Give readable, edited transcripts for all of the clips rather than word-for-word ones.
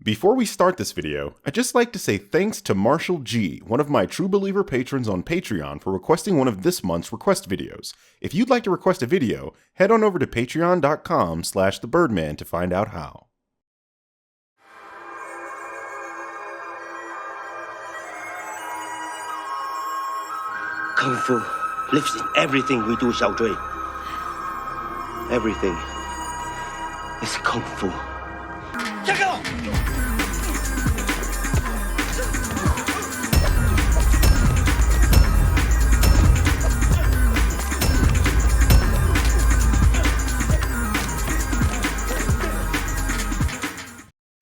Before we start this video, I'd just like to say thanks to Marshal G, one of my True Believer patrons on Patreon, for requesting one of this month's request videos. If you'd like to request a video, head on over to patreon.com/thebirdman to find out how. Kung Fu lives in everything we do, Xiaozhui. Everything is Kung Fu.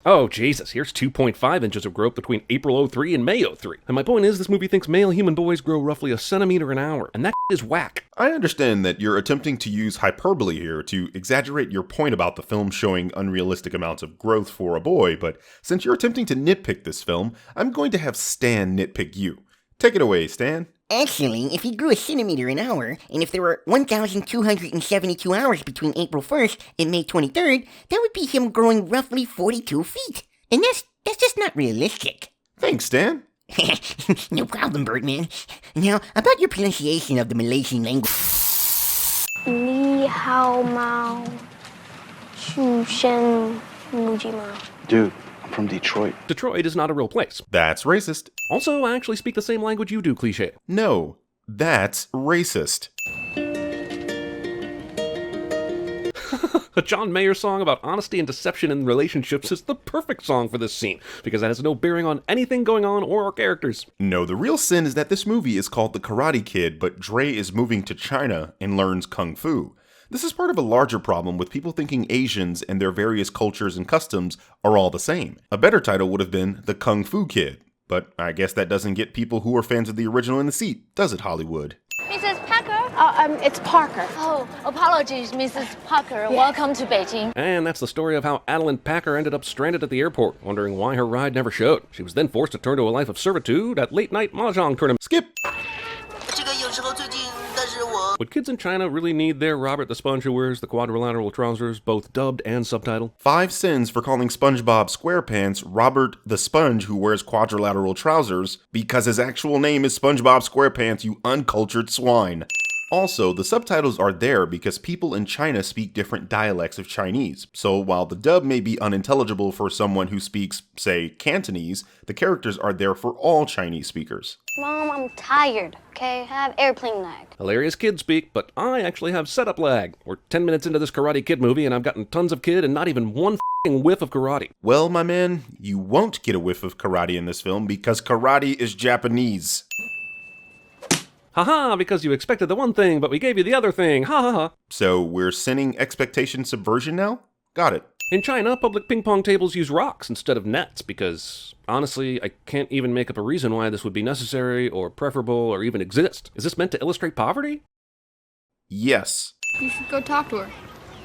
Oh, Jesus, here's 2.5 inches of growth between April 03 and May 03. And my point is, this movie thinks male human boys grow roughly a centimeter an hour, and that is whack. I understand that you're attempting to use hyperbole here to exaggerate your point about the film showing unrealistic amounts of growth for a boy, but since you're attempting to nitpick this film, I'm going to have Stan nitpick you. Take it away, Stan. Actually, if he grew a centimeter an hour, and if there were 1,272 hours between April 1st and May 23rd, that would be him growing roughly 42 feet. And that's just not realistic. Thanks, Stan. No problem, Birdman. Now, about your pronunciation of the Malaysian language. Ni hao mao, shu shen muji mao. Dude, I'm from Detroit. Detroit is not a real place. That's racist. Also, I actually speak the same language you do, cliché. No, that's racist. A John Mayer song about honesty and deception in relationships is the perfect song for this scene, because it has no bearing on anything going on or our characters. No, the real sin is that this movie is called The Karate Kid, but Dre is moving to China and learns Kung Fu. This is part of a larger problem with people thinking Asians and their various cultures and customs are all the same. A better title would have been The Kung Fu Kid, but I guess that doesn't get people who are fans of the original in the seat, does it, Hollywood? Mrs. Parker? It's Parker. Oh, apologies, Mrs. Parker. Welcome to Beijing. And that's the story of how Adeline Packer ended up stranded at the airport, wondering why her ride never showed. She was then forced to turn to a life of servitude at late-night mahjong tournaments. Skip! Would kids in China really need their Robert the Sponge who wears the quadrilateral trousers, both dubbed and subtitled? 5 sins for calling SpongeBob SquarePants Robert the Sponge who wears quadrilateral trousers, because his actual name is SpongeBob SquarePants, you uncultured swine. Also, the subtitles are there because people in China speak different dialects of Chinese, so while the dub may be unintelligible for someone who speaks, say, Cantonese, the characters are there for all Chinese speakers. Mom, I'm tired, okay? I have airplane lag. Hilarious kid speak, but I actually have setup lag. We're 10 minutes into this Karate Kid movie and I've gotten tons of kid and not even one f***ing whiff of karate. Well, my man, you won't get a whiff of karate in this film because karate is Japanese. Haha, because you expected the one thing, but we gave you the other thing. Ha ha ha. So we're sinning expectation subversion now? Got it. In China, public ping pong tables use rocks instead of nets because, honestly, I can't even make up a reason why this would be necessary or preferable or even exist. Is this meant to illustrate poverty? Yes. You should go talk to her.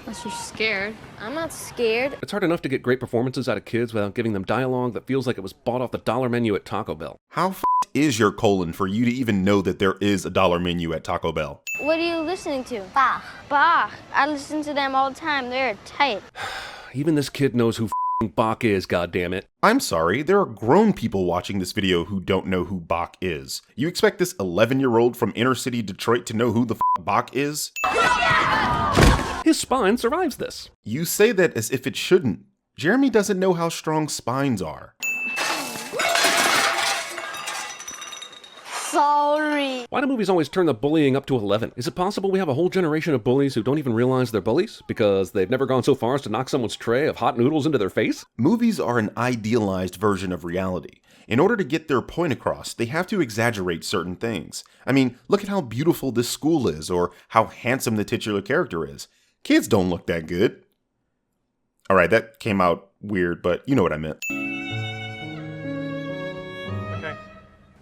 Unless you're scared. I'm not scared. It's hard enough to get great performances out of kids without giving them dialogue that feels like it was bought off the dollar menu at Taco Bell. How is your colon for you to even know that there is a dollar menu at Taco Bell? What are you listening to? Bach. Bach. I listen to them all the time. They're tight. Even this kid knows who f***ing Bach is, goddammit. I'm sorry, there are grown people watching this video who don't know who Bach is. You expect this 11-year-old from inner city Detroit to know who the Bach is? His spine survives this. You say that as if it shouldn't. Jeremy doesn't know how strong spines are. Sorry. Why do movies always turn the bullying up to 11? Is it possible we have a whole generation of bullies who don't even realize they're bullies because they've never gone so far as to knock someone's tray of hot noodles into their face? Movies are an idealized version of reality. In order to get their point across, they have to exaggerate certain things. I mean, look at how beautiful this school is, or how handsome the titular character is. Kids don't look that good. Alright, that came out weird, but you know what I meant. Okay,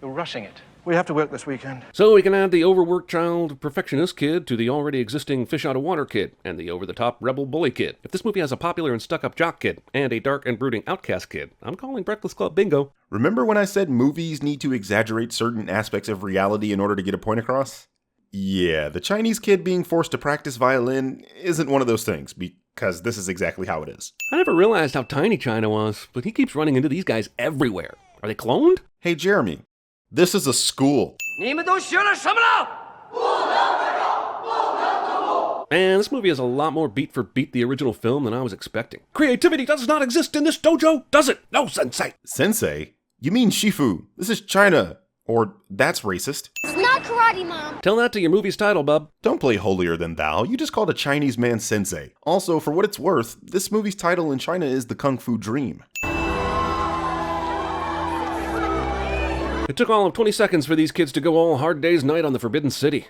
you're rushing it. We have to work this weekend. So we can add the overworked child perfectionist kid to the already existing fish out of water kid, and the over-the-top rebel bully kid. If this movie has a popular and stuck-up jock kid, and a dark and brooding outcast kid, I'm calling Breakfast Club bingo. Remember when I said movies need to exaggerate certain aspects of reality in order to get a point across? Yeah, the Chinese kid being forced to practice violin isn't one of those things, because this is exactly how it is. I never realized how tiny China was, but he keeps running into these guys everywhere. Are they cloned? Hey Jeremy, this is a school. Man, this movie has a lot more beat for beat the original film than I was expecting. Creativity does not exist in this dojo, does it? No, sensei. Sensei? You mean Shifu. This is China. Or that's racist. It's not karate, Mom. Tell that to your movie's title, bub. Don't play holier than thou. You just called a Chinese man sensei. Also, for what it's worth, this movie's title in China is The Kung Fu Dream. It took all of 20 seconds for these kids to go all Hard Day's Night on the Forbidden City.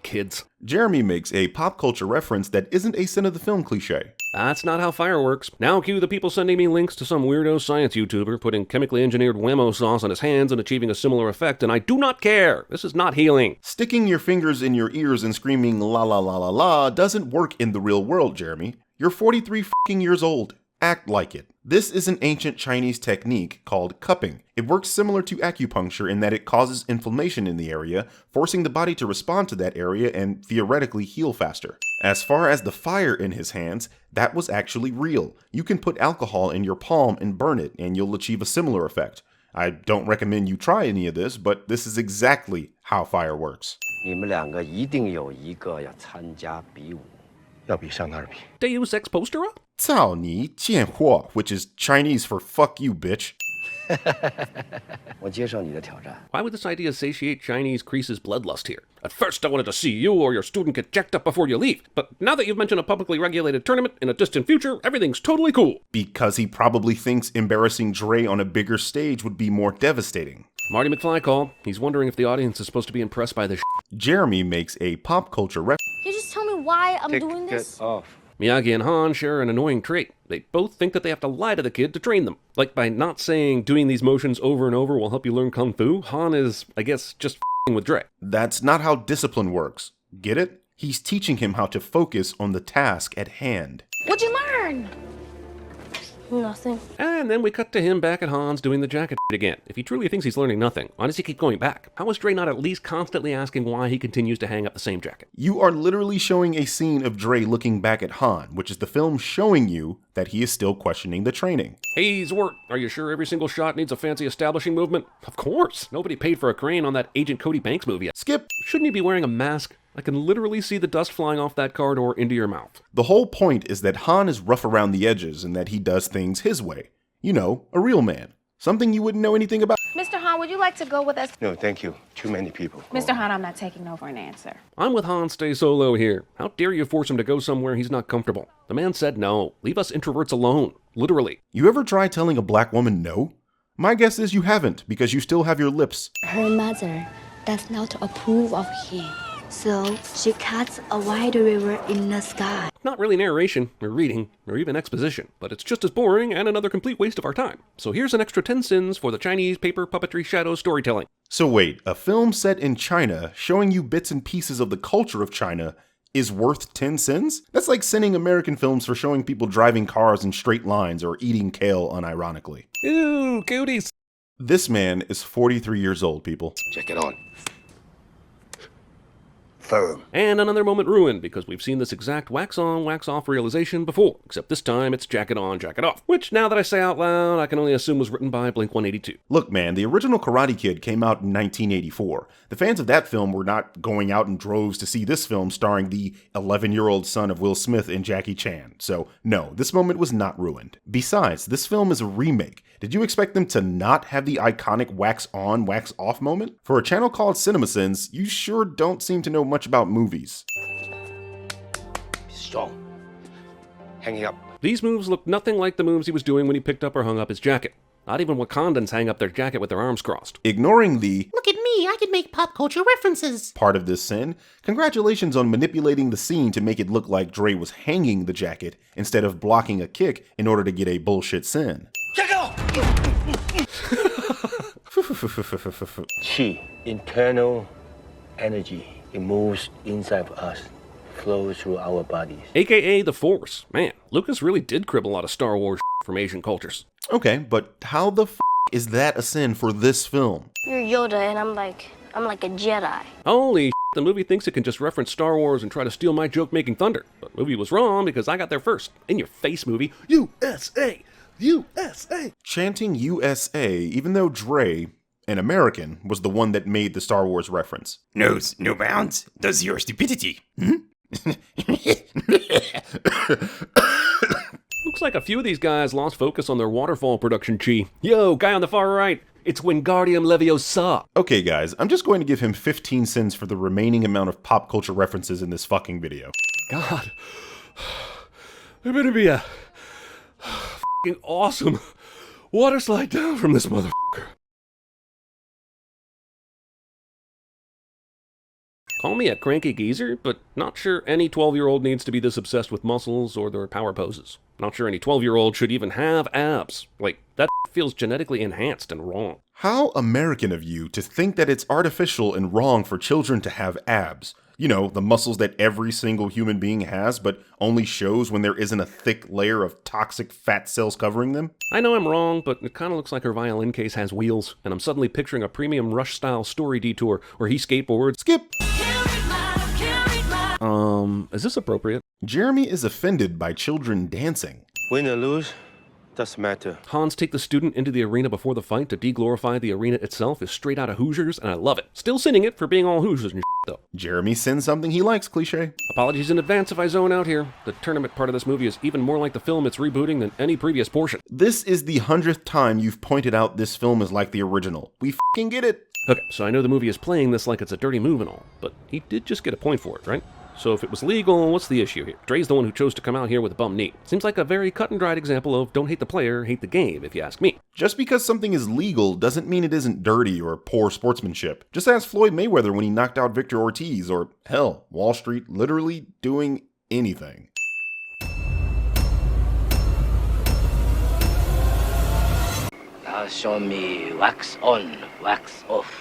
Kids. Jeremy makes a pop culture reference that isn't a sin of the film cliche. That's not how fire works. Now cue the people sending me links to some weirdo science YouTuber putting chemically engineered whammo sauce on his hands and achieving a similar effect, and I do not care. This is not healing. Sticking your fingers in your ears and screaming la la la la la doesn't work in the real world, Jeremy. You're 43 fucking years old. Act like it. This is an ancient Chinese technique called cupping. It works similar to acupuncture in that it causes inflammation in the area, forcing the body to respond to that area and theoretically heal faster. As far as the fire in his hands, that was actually real. You can put alcohol in your palm and burn it, and you'll achieve a similar effect. I don't recommend you try any of this, but this is exactly how fire works. 你们两个一定有一个要参加比武。要比上哪儿比？ Deus Ex Postera? 操你贱货, which is Chinese for fuck you, bitch. 我接受你的挑战。 Why would this idea satiate Chinese Crease's bloodlust here? At first I wanted to see you or your student get jacked up before you leave, but now that you've mentioned a publicly regulated tournament in a distant future, everything's totally cool. Because he probably thinks embarrassing Dre on a bigger stage would be more devastating. Marty McFly call. He's wondering if the audience is supposed to be impressed by this shit. Jeremy makes a pop culture reference. Can you just tell me why I'm doing this? off. Miyagi and Han share an annoying trait. They both think that they have to lie to the kid to train them. Like by not saying doing these motions over and over will help you learn Kung Fu, Han is, I guess, just f***ing with Dre. That's not how discipline works. Get it? He's teaching him how to focus on the task at hand. What'd you learn? Nothing. And then we cut to him back at Han's doing the jacket again. If he truly thinks he's learning nothing, why does he keep going back? How is Dre not at least constantly asking why he continues to hang up the same jacket? You are literally showing a scene of Dre looking back at Han, which is the film showing you that he is still questioning the training. Hey, Zwart, are you sure every single shot needs a fancy establishing movement? Of course. Nobody paid for a crane on that Agent Cody Banks movie. Skip. Shouldn't he be wearing a mask? I can literally see the dust flying off that car door into your mouth. The whole point is that Han is rough around the edges and that he does things his way. You know, a real man. Something you wouldn't know anything about. Mr. Han, would you like to go with us? No, thank you. Too many people. Mr. Han, I'm not taking no for an answer. I'm with Han Stay Solo here. How dare you force him to go somewhere he's not comfortable? The man said no. Leave us introverts alone. Literally. You ever try telling a black woman no? My guess is you haven't, because you still have your lips. Her mother does not approve of him, so she cuts a wide river in the sky. Not really narration, or reading, or even exposition, but it's just as boring and another complete waste of our time. So here's an extra 10 sins for the Chinese paper puppetry shadow storytelling. So wait, a film set in China showing you bits and pieces of the culture of China is worth 10 sins? That's like sinning American films for showing people driving cars in straight lines or eating kale unironically. Ew, cooties. This man is 43 years old, people. Check it on. Firm. And another moment ruined, because we've seen this exact wax-on, wax-off realization before, except this time it's jacket on, jacket off, which now that I say out loud, I can only assume was written by Blink-182. Look, man, the original Karate Kid came out in 1984. The fans of that film were not going out in droves to see this film starring the 11-year-old son of Will Smith and Jackie Chan. So, no, this moment was not ruined. Besides, this film is a remake. Did you expect them to not have the iconic wax-on, wax-off moment? For a channel called CinemaSins, you sure don't seem to know much about movies. Strong. Hanging up. These moves look nothing like the moves he was doing when he picked up or hung up his jacket. Not even Wakandans hang up their jacket with their arms crossed. Ignoring the Look at me, I can make pop culture references. part of this sin, congratulations on manipulating the scene to make it look like Dre was hanging the jacket instead of blocking a kick in order to get a bullshit sin. Qi, internal energy. It moves inside of us, flows through our bodies. AKA the Force. Man, Lucas really did crib a lot of Star Wars from Asian cultures. Okay, but how the is that a sin for this film? You're Yoda and I'm like a Jedi. Holy the movie thinks it can just reference Star Wars and try to steal my joke-making thunder. But movie was wrong because I got there first. In your face, movie. USA! USA! Chanting USA, even though Dre, an American, was the one that made the Star Wars reference. Knows no bounds, does your stupidity. Looks like a few of these guys lost focus on their waterfall production chi. Yo, guy on the far right, it's Wingardium Leviosa. Okay guys, I'm just going to give him 15 cents for the remaining amount of pop culture references in this fucking video. God, there better be a fucking awesome water slide down from this motherfucker. Call me a cranky geezer, but not sure any 12-year-old needs to be this obsessed with muscles or their power poses. Not sure any 12-year-old should even have abs. Like, that feels genetically enhanced and wrong. How American of you to think that it's artificial and wrong for children to have abs. You know, the muscles that every single human being has, but only shows when there isn't a thick layer of toxic fat cells covering them? I know I'm wrong, but it kind of looks like her violin case has wheels, and I'm suddenly picturing a premium Rush-style story detour where he skateboards. Skip! Is this appropriate? Jeremy is offended by children dancing. Win or lose, doesn't matter. Hans take the student into the arena before the fight to de-glorify the arena itself is straight out of Hoosiers, and I love it. Still sinning it for being all Hoosiers and though. Jeremy sends something he likes, cliche. Apologies in advance if I zone out here. The tournament part of this movie is even more like the film it's rebooting than any previous portion. This is the 100th time you've pointed out this film is like the original. We fucking get it. Okay, so I know the movie is playing this like it's a dirty move and all, but he did just get a point for it, right? So if it was legal, what's the issue here? Dre's the one who chose to come out here with a bum knee. Seems like a very cut and dried example of don't hate the player, hate the game, if you ask me. Just because something is legal doesn't mean it isn't dirty or poor sportsmanship. Just ask Floyd Mayweather when he knocked out Victor Ortiz, or hell, Wall Street literally doing anything. Now show me wax on, wax off.